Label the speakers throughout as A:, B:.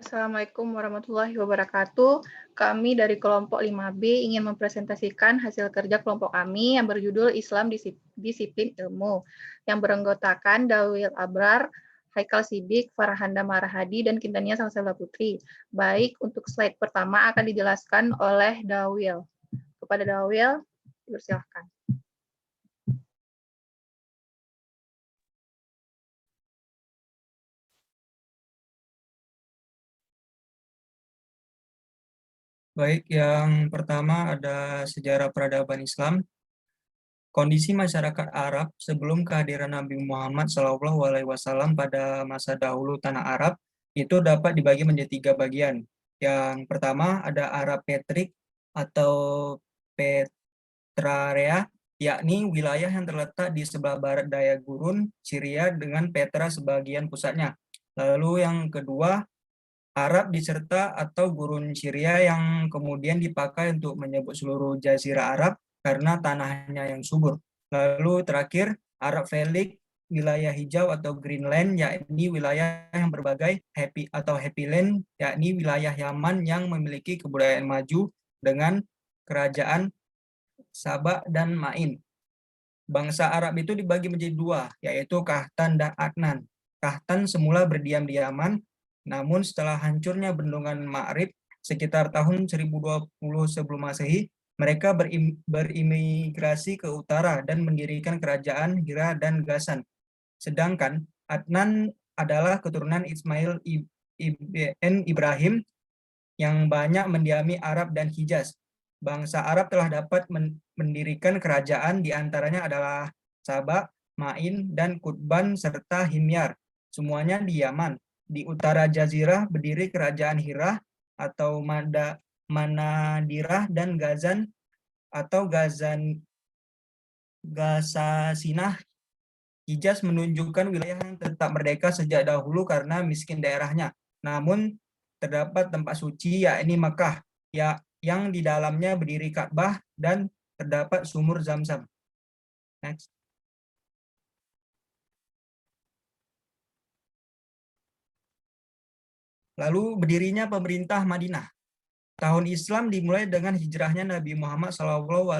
A: Assalamualaikum warahmatullahi wabarakatuh. Kami dari kelompok 5B ingin mempresentasikan hasil kerja kelompok kami yang berjudul Islam Disiplin Ilmu, yang beranggotakan Dawil Abrar, Haikal Sidik, Farhanda Marhadi, dan Kintania Salsabila Putri. Baik, untuk slide pertama akan dijelaskan oleh Dawil. Kepada Dawil, dipersilakan.
B: Baik, yang pertama ada sejarah peradaban Islam. Kondisi masyarakat Arab sebelum kehadiran Nabi Muhammad SAW pada masa dahulu tanah Arab itu dapat dibagi menjadi 3 bagian. Yang pertama ada Arab Petrik atau Petrarea, yakni wilayah yang terletak di sebelah barat daya gurun Syria dengan Petra sebagian pusatnya. Lalu yang kedua Arab diserta atau gurun Syria yang kemudian dipakai untuk menyebut seluruh jazirah Arab karena tanahnya yang subur. Lalu terakhir Arab Felix, wilayah hijau atau Greenland, yakni wilayah yang berbagai happy land, yakni wilayah Yaman yang memiliki kebudayaan maju dengan kerajaan Sabah dan Ma'in. Bangsa Arab itu dibagi menjadi 2, yaitu Kahtan dan Adnan. Kahtan semula berdiam di Yaman, namun setelah hancurnya bendungan Ma'rib sekitar tahun 1020 sebelum Masehi, mereka berimigrasi ke utara dan mendirikan kerajaan Hira dan Ghassan. Sedangkan Adnan adalah keturunan Ismail ibn Ibrahim yang banyak mendiami Arab dan Hijaz. Bangsa Arab telah dapat mendirikan kerajaan, diantaranya adalah Sabak, Ma'in, dan Kutban, serta Himyar. Semuanya di Yaman. Di utara Jazirah berdiri kerajaan Hirah atau Manadirah dan Gazan atau Gasasinah. Hijaz menunjukkan wilayah yang tetap merdeka sejak dahulu karena miskin daerahnya. Namun terdapat tempat suci yakni Mekah yang di dalamnya berdiri Ka'bah dan terdapat sumur Zam-Zam. Next. Lalu berdirinya pemerintah Madinah. Tahun Islam dimulai dengan hijrahnya Nabi Muhammad SAW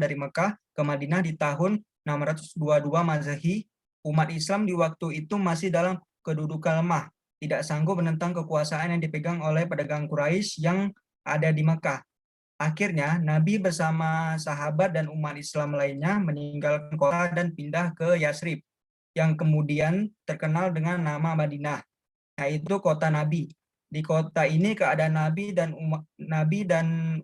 B: dari Mekah ke Madinah di tahun 622 Masehi. Umat Islam di waktu itu masih dalam kedudukan lemah, tidak sanggup menentang kekuasaan yang dipegang oleh pedagang Quraisy yang ada di Mekah. Akhirnya, Nabi bersama sahabat dan umat Islam lainnya meninggalkan kota dan pindah ke Yasrib, yang kemudian terkenal dengan nama Madinah, yaitu kota Nabi. Di kota ini keadaan Nabi dan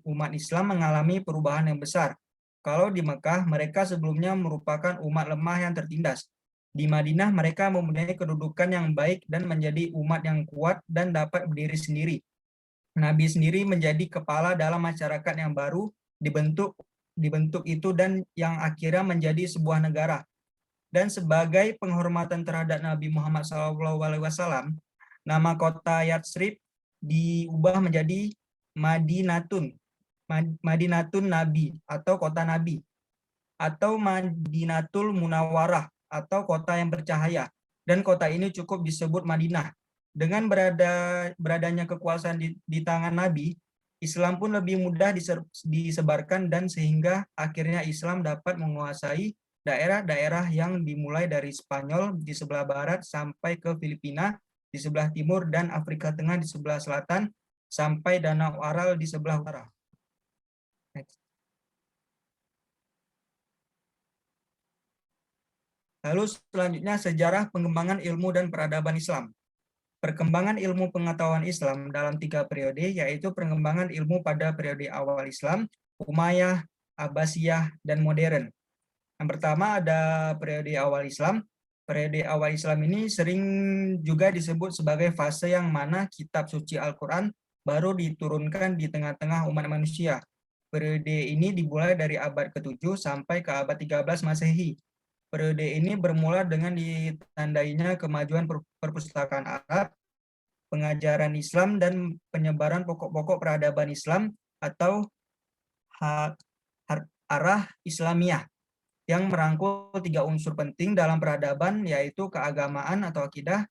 B: umat Islam mengalami perubahan yang besar. Kalau di Mekah, mereka sebelumnya merupakan umat lemah yang tertindas. Di Madinah, mereka mempunyai kedudukan yang baik dan menjadi umat yang kuat dan dapat berdiri sendiri. Nabi sendiri menjadi kepala dalam masyarakat yang baru dibentuk itu dan yang akhirnya menjadi sebuah negara. Dan sebagai penghormatan terhadap Nabi Muhammad SAW, nama kota Yatsrib diubah menjadi Madinatun Nabi atau kota Nabi, atau Madinatul Munawwarah atau kota yang bercahaya. Dan kota ini cukup disebut Madinah. Dengan beradanya kekuasaan di tangan Nabi, Islam pun lebih mudah disebarkan dan sehingga akhirnya Islam dapat menguasai daerah-daerah yang dimulai dari Spanyol di sebelah barat sampai ke Filipina di sebelah timur dan Afrika Tengah di sebelah selatan sampai Danau Aral di sebelah utara. Next. Lalu selanjutnya sejarah pengembangan ilmu dan peradaban Islam. Perkembangan ilmu pengetahuan Islam dalam 3 periode, yaitu pengembangan ilmu pada periode awal Islam, Umayyah, Abbasiyah, dan modern. Yang pertama ada periode awal Islam. Periode awal Islam ini sering juga disebut sebagai fase yang mana kitab suci Al-Quran baru diturunkan di tengah-tengah umat manusia. Periode ini dimulai dari abad ke-7 sampai ke abad 13 Masehi. Periode ini bermula dengan ditandainya kemajuan perpustakaan Arab, pengajaran Islam, dan penyebaran pokok-pokok peradaban Islam atau arah Islamiyah yang merangkul 3 unsur penting dalam peradaban, yaitu keagamaan atau akidah,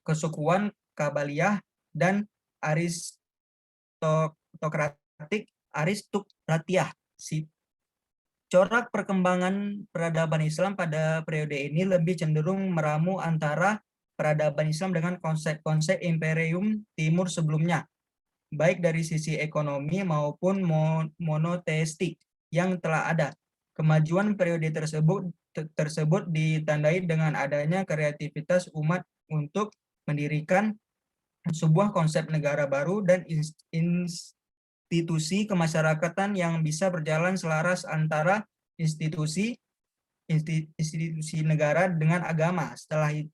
B: kesukuan, kabaliyah, dan aristokratiah. Corak perkembangan peradaban Islam pada periode ini lebih cenderung meramu antara peradaban Islam dengan konsep-konsep Imperium Timur sebelumnya, baik dari sisi ekonomi maupun monoteistik yang telah ada. Kemajuan periode tersebut ditandai dengan adanya kreativitas umat untuk mendirikan sebuah konsep negara baru dan institusi kemasyarakatan yang bisa berjalan selaras antara institusi negara dengan agama.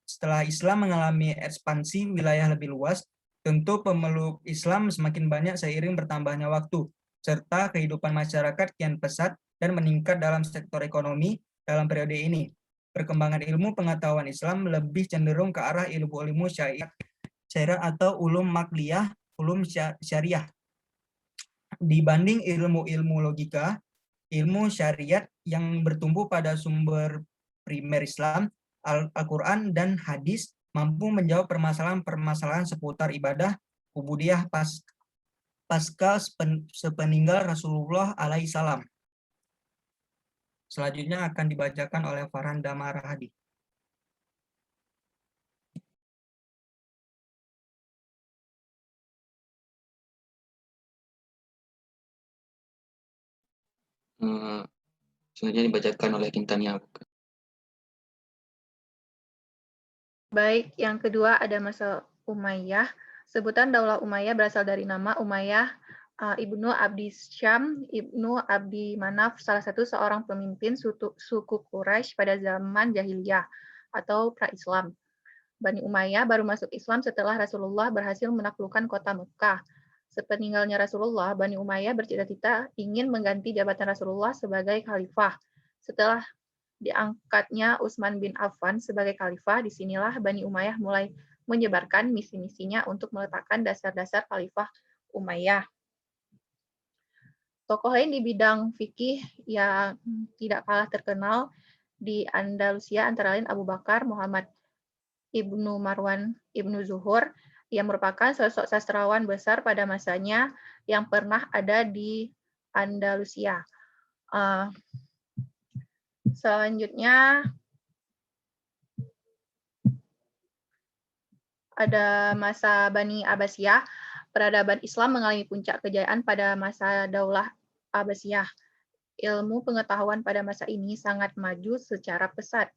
B: Setelah Islam mengalami ekspansi wilayah lebih luas, tentu pemeluk Islam semakin banyak seiring bertambahnya waktu, serta kehidupan masyarakat kian pesat dan meningkat dalam sektor ekonomi dalam periode ini. Perkembangan ilmu pengetahuan Islam lebih cenderung ke arah ilmu-ilmu syariah atau ulum makliyah, ulum syariah, dibanding ilmu-ilmu logika. Ilmu syariat yang bertumbuh pada sumber primer Islam, Al-Quran dan hadis, mampu menjawab permasalahan-permasalahan seputar ibadah, ubudiyah pasca sepeninggal Rasulullah alaihissalam. Selanjutnya akan dibacakan oleh Farhan Damarahadi.
C: Selanjutnya dibacakan oleh Kintania.
A: Baik, yang kedua ada masa Umayyah. Sebutan Daulah Umayyah berasal dari nama Umayyah Ibnu Abdi Syam, Ibnu Abdi Manaf, salah satu seorang pemimpin suku Quraisy pada zaman jahiliyah atau pra-Islam. Bani Umayyah baru masuk Islam setelah Rasulullah berhasil menaklukkan kota Mekah. Sepeninggalnya Rasulullah, Bani Umayyah bercita-cita ingin mengganti jabatan Rasulullah sebagai khalifah. Setelah diangkatnya Utsman bin Affan sebagai khalifah, disinilah Bani Umayyah mulai menyebarkan misi-misinya untuk meletakkan dasar-dasar khalifah Umayyah. Tokoh lain di bidang fikih yang tidak kalah terkenal di Andalusia antara lain Abu Bakar Muhammad Ibnu Marwan Ibnu Zuhur, yang merupakan sosok sastrawan besar pada masanya yang pernah ada di Andalusia. Selanjutnya ada masa Bani Abbasiyah. Peradaban Islam mengalami puncak kejayaan pada masa Daulah Abbasiyah. Ilmu pengetahuan pada masa ini sangat maju secara pesat.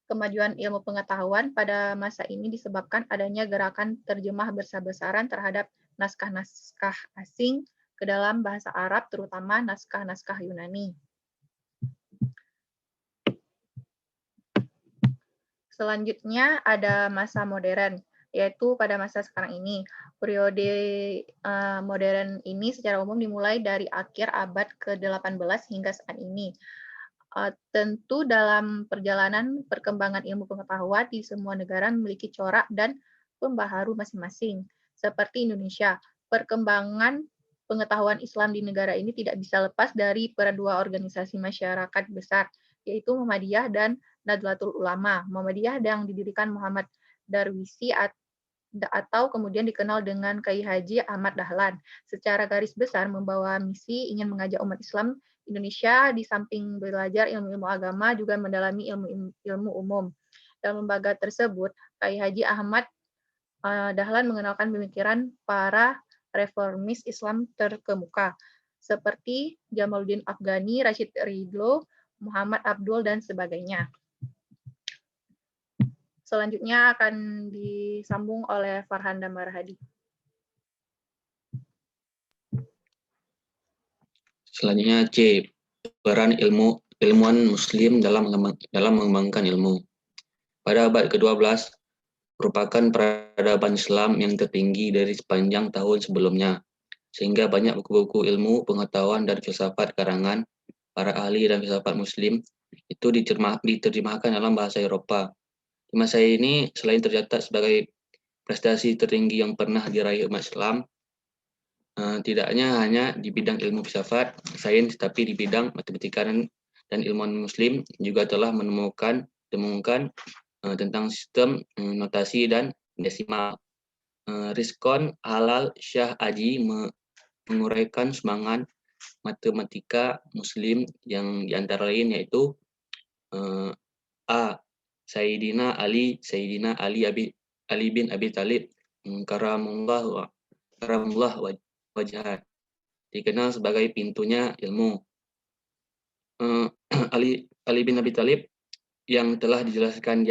A: Kemajuan ilmu pengetahuan pada masa ini disebabkan adanya gerakan terjemah besar-besaran terhadap naskah-naskah asing ke dalam bahasa Arab, terutama naskah-naskah Yunani. Selanjutnya ada masa modern, yaitu pada masa sekarang ini. Periode modern ini secara umum dimulai dari akhir abad ke-18 hingga saat ini. Tentu dalam perjalanan perkembangan ilmu pengetahuan di semua negara memiliki corak dan pembaharu masing-masing. Seperti Indonesia, perkembangan pengetahuan Islam di negara ini tidak bisa lepas dari dua organisasi masyarakat besar, yaitu Muhammadiyah dan Nahdlatul Ulama. Muhammadiyah yang didirikan Muhammad Darwisi atau kemudian dikenal dengan Kiai Haji Ahmad Dahlan. Secara garis besar membawa misi ingin mengajak umat Islam Indonesia di samping belajar ilmu-ilmu agama juga mendalami ilmu umum. Dalam lembaga tersebut, Kiai Haji Ahmad Dahlan mengenalkan pemikiran para reformis Islam terkemuka seperti Jamaluddin Afghani, Rashid Ridlo, Muhammad Abdul dan sebagainya. Selanjutnya akan disambung oleh Farhan Damarahadi.
C: Selanjutnya C. Peran ilmuwan Muslim dalam mengembangkan ilmu. Pada abad ke-12 merupakan peradaban Islam yang tertinggi dari sepanjang tahun sebelumnya, sehingga banyak buku-buku ilmu, pengetahuan, dan filsafat karangan para ahli dan filsafat Muslim itu diterjemahkan dalam bahasa Eropa. Di masa ini, selain tercatat sebagai prestasi tertinggi yang pernah diraih umat Islam, tidaknya hanya di bidang ilmu filsafat, sains, tapi di bidang matematika dan ilmuwan Muslim juga telah menemukan tentang sistem notasi dan desimal. Rizkon Halal Syah Aji menguraikan semangat matematika Muslim yang diantara lain yaitu A. Sayyidina Ali Ali bin Abi Thalib karamullah wajah, dikenal sebagai pintunya ilmu. Ali bin Abi Thalib yang telah dijelaskan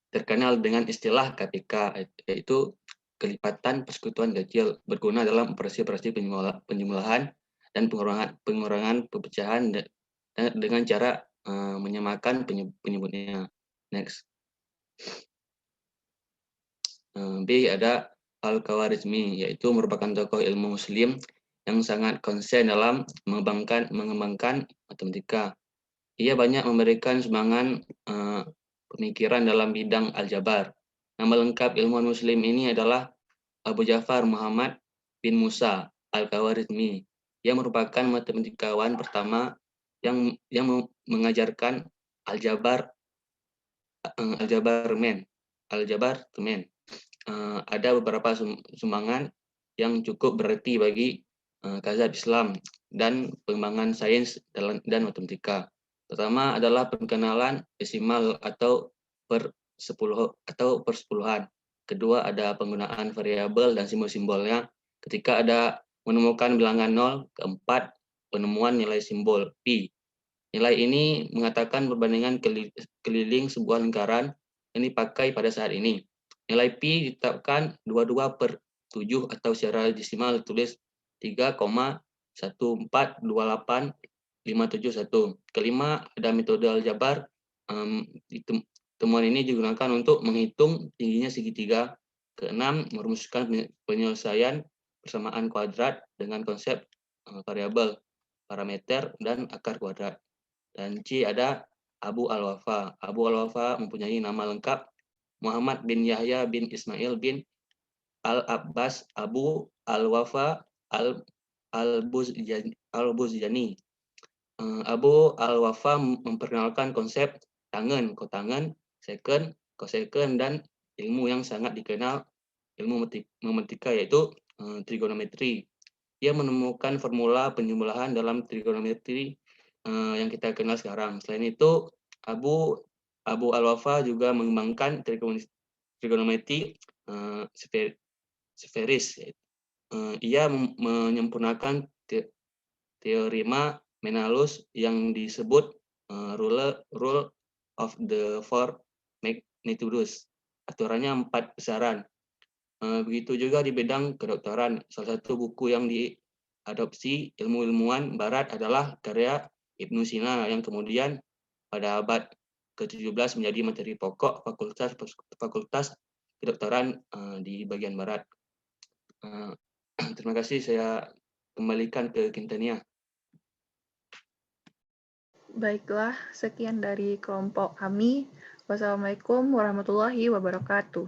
C: terkenal dengan istilah KPK, yaitu kelipatan persekutuan kecil, berguna dalam operasi-operasi penjumlahan dan pengurangan pepecahan dengan cara menyamakan penyebutnya. Next. B ada Al-Khawarizmi, yaitu merupakan tokoh ilmu Muslim yang sangat konsen dalam mengembangkan matematika. Ia banyak memberikan semangat pemikiran dalam bidang aljabar. Nama lengkap ilmuwan Muslim ini adalah Abu Ja'far Muhammad bin Musa Al-Khawarizmi. Ia merupakan matematikawan pertama yang mengajarkan aljabar temen. Ada beberapa sumbangan yang cukup berarti bagi mazhab Islam dan pengembangan sains dan matematika. Pertama adalah pengenalan desimal atau persepuluhan. Kedua ada penggunaan variabel dan simbol-simbolnya ketika ada menemukan bilangan 0. Keempat, penemuan nilai simbol pi. Nilai ini mengatakan perbandingan keliling sebuah lingkaran yang dipakai pada saat ini. Nilai pi ditetapkan 22/7 atau secara desimal ditulis 3,1428,571. Kelima, ada metode aljabar. Temuan ini digunakan untuk menghitung tingginya segitiga. Keenam, merumuskan penyelesaian persamaan kuadrat dengan konsep variabel, parameter, dan akar kuadrat. Dan C ada Abu Al-Wafa. Abu Al-Wafa mempunyai nama lengkap Muhammad bin Yahya bin Ismail bin Al-Abbas Abu Al-Wafa Al-Buzjani. Abu Al-Wafa memperkenalkan konsep tangen, kotangen, seken, koseken, dan ilmu yang sangat dikenal ilmu matematika yaitu trigonometri. Ia menemukan formula penjumlahan dalam trigonometri yang kita kenal sekarang. Selain itu, Abu Al-Wafa juga mengembangkan trigonometri sferis. Ia menyempurnakan teorema Menelaus yang disebut rule of the four magnitudes. Aturannya 4 besaran. Begitu juga di bidang kedokteran. Salah satu buku yang diadopsi ilmuwan barat adalah karya Ibnu Sina yang kemudian pada abad ke-17 menjadi materi pokok fakultas kedokteran di bagian barat. Terima kasih, saya kembalikan ke Quintania.
A: Baiklah, sekian dari kelompok kami. Wassalamualaikum warahmatullahi wabarakatuh.